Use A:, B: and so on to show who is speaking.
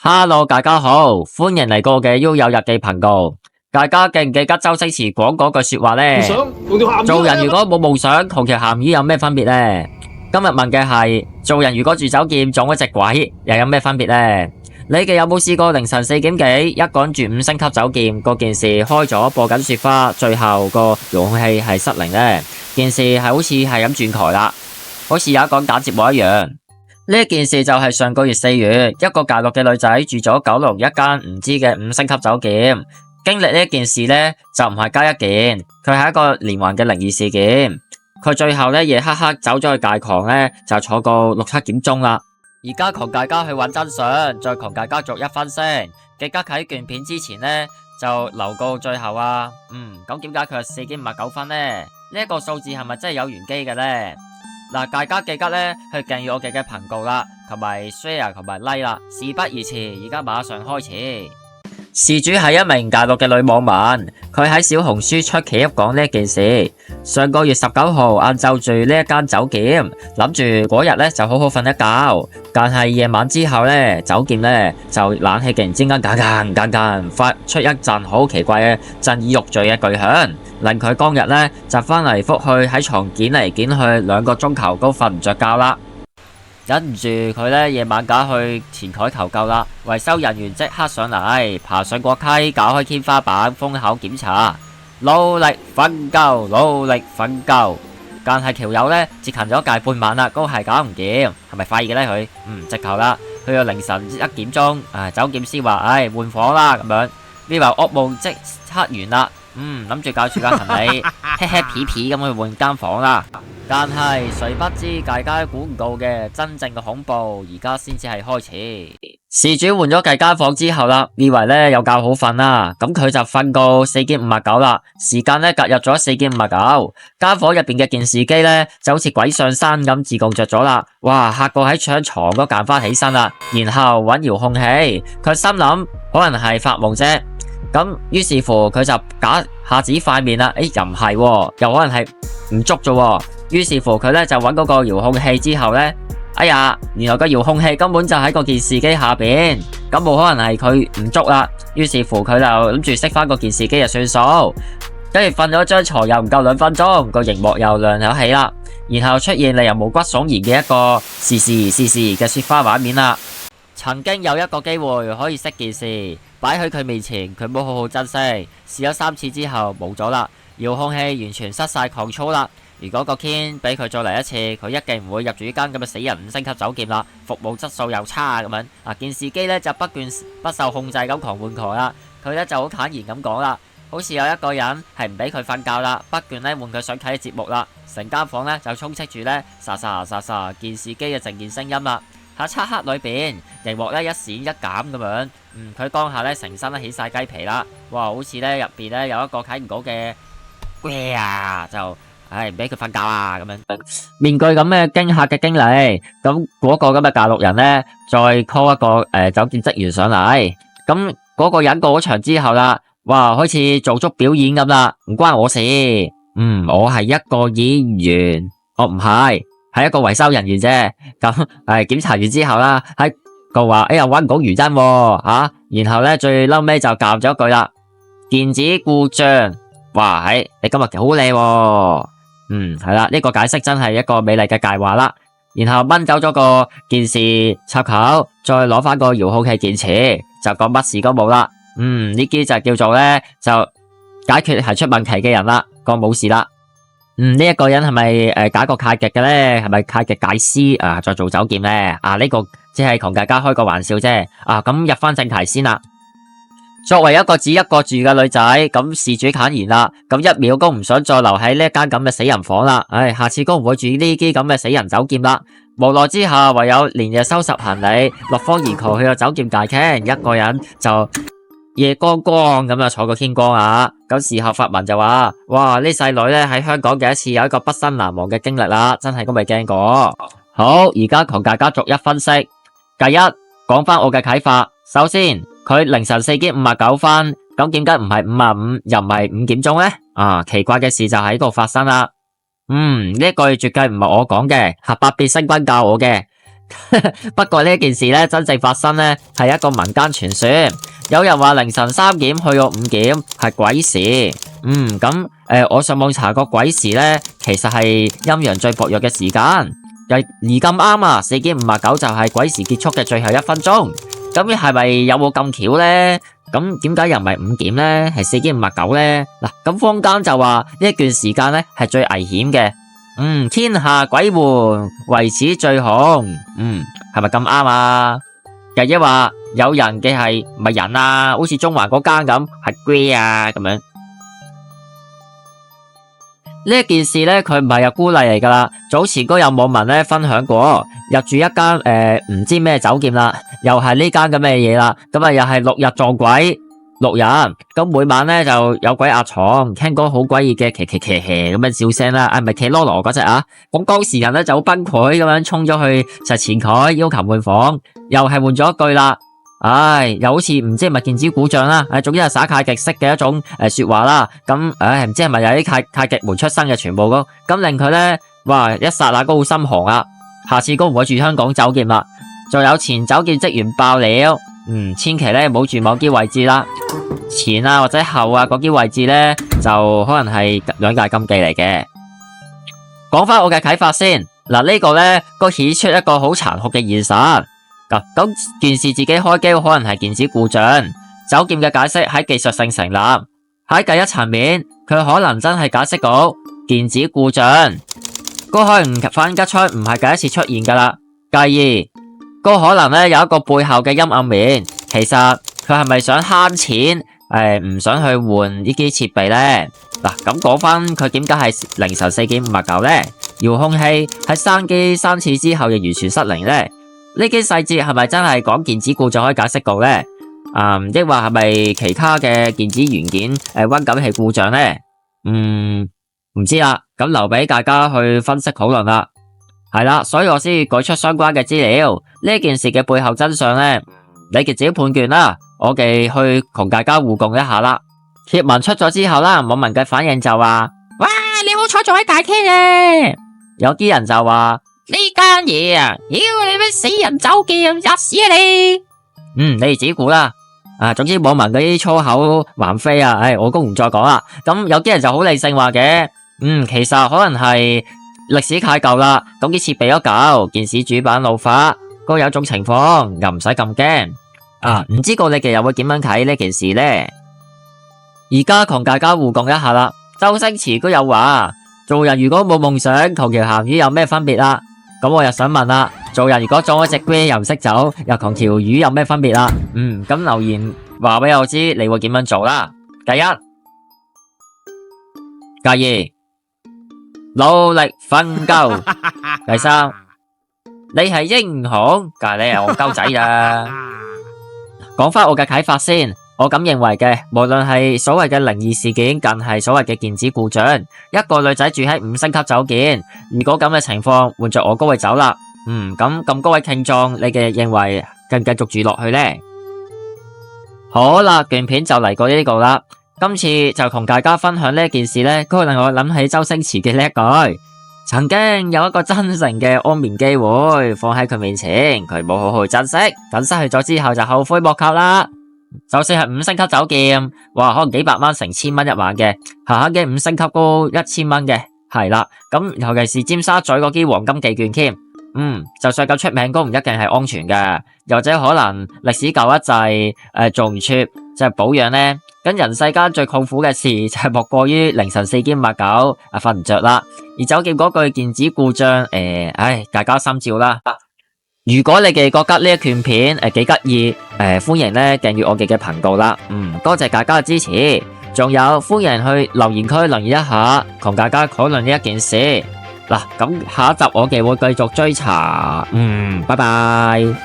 A: Hello，大家好，歡迎嚟過嘅 U 有日記頻道。大家記唔記得周星馳講嗰句說話呢？做人如果冇夢想，同條鹹魚有咩分別呢？今日問嘅係，做人如果住酒店撞一隻鬼，又有咩分別呢？你哋有冇試過凌晨4點幾，一個人住5星級酒店，嗰件事開咗播緊雪花，最後個遙控器係失靈呢？件事係好似係咁轉台啦，好似有一個人打節目一樣。呢件事就係上個月4月，一個大陸嘅女仔住咗九龍一間唔知嘅5星級酒店。經歷呢件事呢，就唔係加一件，佢係一個連環嘅靈異事件。佢最後呢，夜黑黑走咗去大堂呢，就坐到6、7點鐘啦。而家同大家去揾真相，再同大家逐一分析。記得睇段片之前呢，就留到最後啊。咁點解佢係4.59分呢？呢一個數字係咪真係有玄機嘅呢？嗱，大家記得咧去訂閱我哋嘅頻道啦，同埋 share 同埋 like 啦。事不宜遲，而家馬上開始。事主係一名大陸嘅女網民，佢喺小紅書出奇一講呢件事。上個月19號晏晝住呢一間酒店，諗住嗰日咧就好好瞓一覺，但係夜晚之後咧，酒店咧就冷氣突然之間間發出一陣好奇怪嘅震耳欲墜嘅巨響，令佢當日咧就翻嚟覆去喺床捲嚟捲去2個鐘頭都瞓唔着覺啦。忍唔住佢咧夜晚打去前台求救啦，維修人員即刻上嚟，爬上個梯，搞開天花板，封口檢查，努力瞓覺，努力瞓覺。但係條友咧折騰咗大半晚啦，都係搞唔掂，係咪廢嘅咧佢？直頭啦，去到凌晨1點鐘，酒店先話，換房啦咁樣，呢話噩夢即刻完啦。諗住搞住間行李，happy 咁去換間房啦。但係誰不知大家估唔到嘅真正嘅恐怖，而家先至係開始。事主換咗計間房之後啦，以為咧有覺好瞓啦，咁佢就瞓到4.59啦。時間咧隔入咗4.59，間房入邊嘅電視機咧就好似鬼上身咁自動着咗啦。哇，嚇到喺張床都彈翻起身啦，然後揾遙控器，佢心諗可能係發夢啫。咁於是乎佢就假下自己塊面啦，又唔係，又可能係唔捉啫。於是乎佢咧就揾嗰個遙控器之後咧，原來個遙控器根本就喺個電視機下邊，咁冇可能係佢唔捉啦。於是乎佢就諗住熄翻個電視機就算數，跟住瞓咗張床又唔夠2分鐘，個熒幕又亮咗起啦，然後出現令人毛骨悚然嘅一個時嘅雪花畫面啦。曾經有一個機會可以熄件事擺喺佢面前，佢冇好好珍惜，試咗3次之後冇咗啦，遙控器完全失晒control啦。如果個 Ken 俾佢再嚟一次，佢一定唔會入住呢間咁嘅死人5星級酒店啦，服務質素又差咁樣。電視機咧就不受控制咁狂換台啦，佢咧就好坦然咁講啦，好似有一個人係唔俾佢瞓覺啦，不斷咧換佢想睇嘅節目啦，成間房咧就充斥住咧沙電視機嘅靜電聲音啦。喺漆黑裏邊，熒幕咧一閃一減咁樣，佢當下咧成身都起晒雞皮啦，哇，好似咧入邊咧有一個睇唔到嘅就唔俾佢瞓覺啊咁樣，面具咁嘅驚嚇嘅經歷，咁嗰個咁嘅大陸人咧，再 call 一個酒店職員上嚟，咁嗰個人過咗場之後啦，哇，開始做足表演咁啦，唔關我事，我係一個演員，我唔係一個維修人員啫，咁檢查完之後啦，喺個話搵唔到餘真然後咧最嬲尾就教咗一句啦，電子故障，哇，你今日好靚。係啦，呢個解釋真係一個美麗嘅介話啦。然後掹走咗個電視插口，再攞翻個遙控器電池，就講乜事都冇啦。呢啲就叫做咧就解決係出問題嘅人啦，個冇事啦。呢一個人係咪搞個太極嘅咧？係咪太極大師再做酒店咧？呢個只係同大家開個玩笑啫。咁入翻正題先啦。作為一個只一個住嘅女仔，咁事主坦言啦，咁1秒都唔想再留喺呢一間咁嘅死人房啦，下次都唔會住呢啲咁嘅死人酒店啦。無奈之下，唯有連夜收拾行李，落荒而逃去個酒店大廳，一個人就夜光光咁坐到天光啊。咁事後發文就話，哇，呢細女咧喺香港第一次有一個畢生難忘嘅經歷啦，真係都未驚過。好，而家同大家逐一分析。第一，講翻我嘅睇法，首先。佢凌晨4.59分，咁點解唔係55又唔係5點鐘呢？奇怪嘅事就喺度發生啦。呢句絕對唔係我講嘅，係百變星君教我嘅。不過呢件事咧真正發生咧係一個民間傳說，有人話凌晨3點去到5點係鬼時。我上網查過鬼時咧，其實係陰陽最薄弱嘅時間，而咁啱啊，4點59就係鬼時結束嘅最後1分鐘。咁係咪有冇咁巧咧？咁點解又唔係5點咧？係4點59咧？嗱，咁坊間就話呢一段時間咧係最危險嘅。天下鬼門為此最紅。係咪咁啱啊？又一話有人嘅係唔係人啊？好似中環嗰間咁係鬼啊咁樣。呢一件事咧，佢唔係有孤例嚟噶啦。早前都有網民咧分享過，入住一間唔知咩酒店啦，又係呢間咁嘅嘢啦。咁啊又係6日撞鬼6日，咁每晚咧就有鬼壓床，聽講好詭異嘅奇咁樣笑聲啦。唔係奇羅羅嗰隻啊。咁當事人咧就好崩潰咁樣衝咗去實前台要求換房，又係換咗一句啦。又好似唔知係咪電子鼓掌啦，總之係耍太極式嘅一種說話啦。咁唔知係咪有啲太極門出身嘅全部咁令佢咧，哇一剎那好心寒啊！下次都唔會住香港酒店啦。仲有前酒店職員爆料，千祈咧唔好住某啲位置啦，前啊或者後啊嗰啲位置咧就可能係兩大禁忌嚟嘅。講翻我嘅啟發先，呢個咧都顯出一個好殘酷嘅現實。咁件事自己開機可能係電子故障，酒店嘅解釋喺技術性成立，喺第一層面佢可能真係解釋到電子故障，嗰可能反吉出唔係第一次出現噶啦。第二，嗰可能咧有一個背後嘅陰暗面，其實佢係咪想慳錢，唔想去換呢啲設備呢？咁講翻佢點解係凌晨4點59呢？遙控器喺關機3次之後又完全失靈呢？呢啲細節係咪真係講電子故障可以解釋到呢？抑或係咪其他嘅電子元件溫感器故障呢？唔知啦，咁留俾大家去分析討論啦。係啦，所以我先舉出相關嘅資料。呢件事嘅背後真相呢，你哋自己判斷啦。我哋去同大家互共一下啦。貼文出咗之後啦，網民嘅反應就話：哇，你好彩仲喺大廳啊！有啲人就話：呢間嘢啊，妖你咩死人酒店，吔屎啊你！你哋自己估啦。總之網民嗰啲粗口橫飛啊，我都唔再講啦。咁有啲人就好理性話嘅，其實可能係歷史太舊啦，咁啲設備都舊，電視主板老化，都有種情況，又唔使咁驚。唔知道你哋又會點樣睇呢件事呢？而家同大家互動一下啦。周星馳都有話：做人如果冇夢想，同條鹹魚有咩分別啦？咁我又想問啦，做人如果撞咗隻龜又唔識走，又同條魚有咩分別啦？咁留言話俾我知，你會點樣做啦？第一，第二，努力瞓覺。第三，你係英雄，但係你係戇鳩仔啊！講翻我嘅啟發先，我咁認為嘅，無論係所謂嘅靈異事件，更係所謂嘅電子故障，一個女仔住喺5星級酒店，如果咁嘅情況，換着我都會走啦。咁各位聽眾，你哋認為更繼續住落去呢？好啦，段片就嚟過呢個啦。今次就同大家分享呢件事呢，都令我諗起周星馳嘅呢一句：曾經有一個真誠嘅安眠機會放喺佢面前，佢冇好好珍惜，等失去咗之後就後悔莫及啦。就算係5星級酒店，哇，可能幾百蚊、成千蚊一晚嘅，下下嘅5星級都1000蚊嘅，係啦。咁尤其是尖沙咀嗰啲黃金地段添，就算咁出名都唔一定係安全嘅，又或者可能歷史舊一滯，做唔切，即係保養呢。咁人世間最痛苦嘅事就係莫過於凌晨4點59瞓唔着啦。而酒店嗰句電子故障，大家心照啦。如果你哋覺得呢一段片幾得意，歡迎咧訂閱我哋嘅頻道啦。多謝大家嘅支持，仲有歡迎去留言區留言一下，同大家討論呢一件事。嗱，咁下一集我哋會繼續追查。拜拜。